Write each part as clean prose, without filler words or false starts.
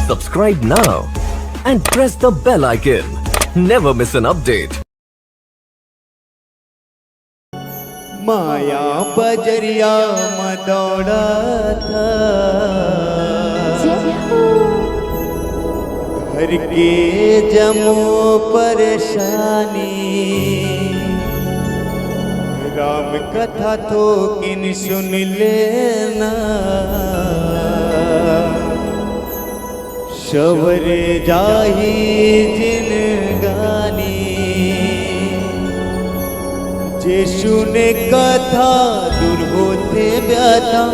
Subscribe now and press the bell icon. Never miss an update. माया बजरिया में दौड़ा था, घर के जमो परेशानी, राम कथा तो किन सुन लेना, सवरे जाही जिन गानी, जेशु ने कथा दूर होते व्याथा,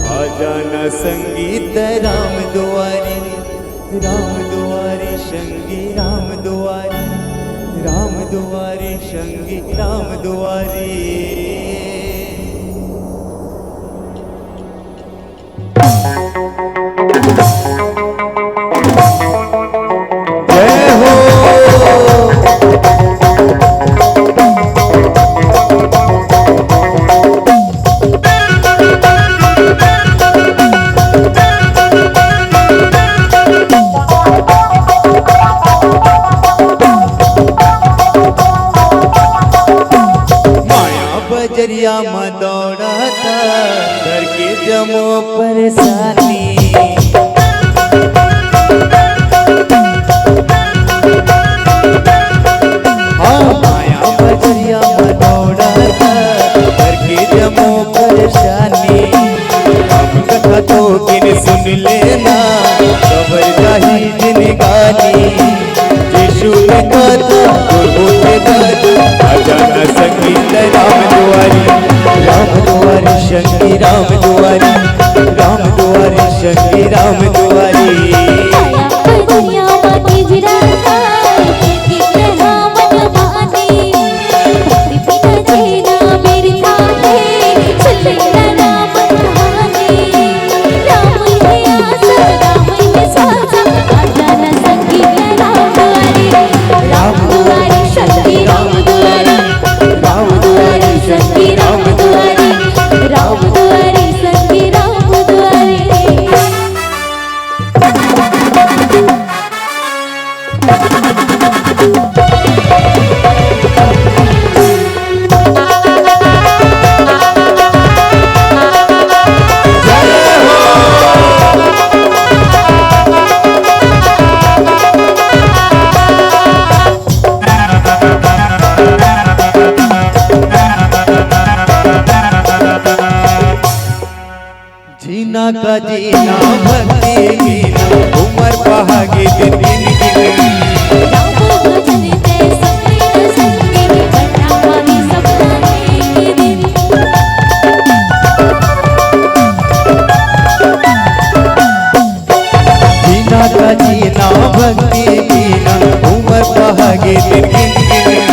आ जाना संगीत राम दुआरी, राम दुआरी संगी राम दुआरी, राम दुआरी संगी राम दुआरी। बजरिया में दौड़ा था, घर के जमो परेशानी, हाँ माया बजरिया में दौड़ा था, घर के जमो परेशानी, राम कथा तो किन सुन लेना, खबर जाही जिन गानी, यीशु ने कथा होते आ जाना संगीत राम दुआरी, राम दुआरी संगी राम दुआरी, राम दुआरी संगी राम दुआरी। जीना का जीना भक्ति कीना, उमर बहागी दिन गिन गिन, जीना का जीना भक्ति कीना, उमर बहागी दिन गिन गिन,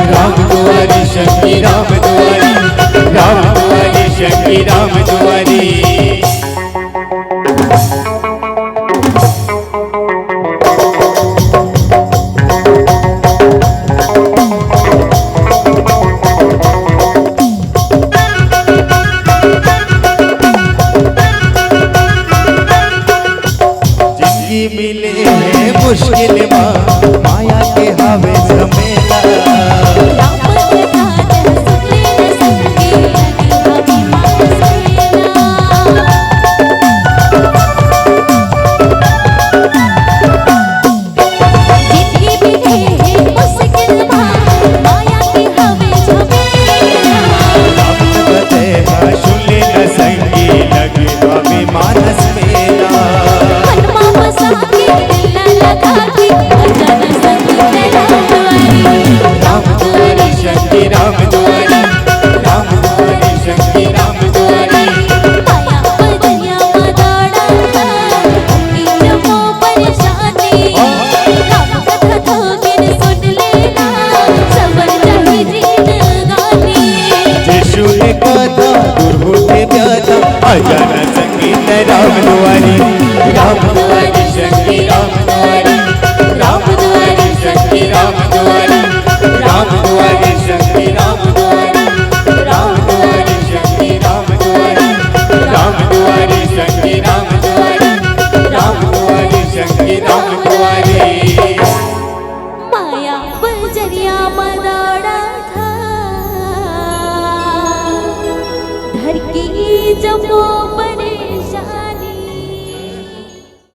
राम दुआरी शक्ति राम दुआरी, राम दुआरी शक्ति राम दुआरी। जिंदगी मिले है मुश्किल माया के हवे झमेला, जाना संगीत राम दुआरी, राम दुआरी शक्ति राम दुआरी, राम दुआरी शक्ति राम जमो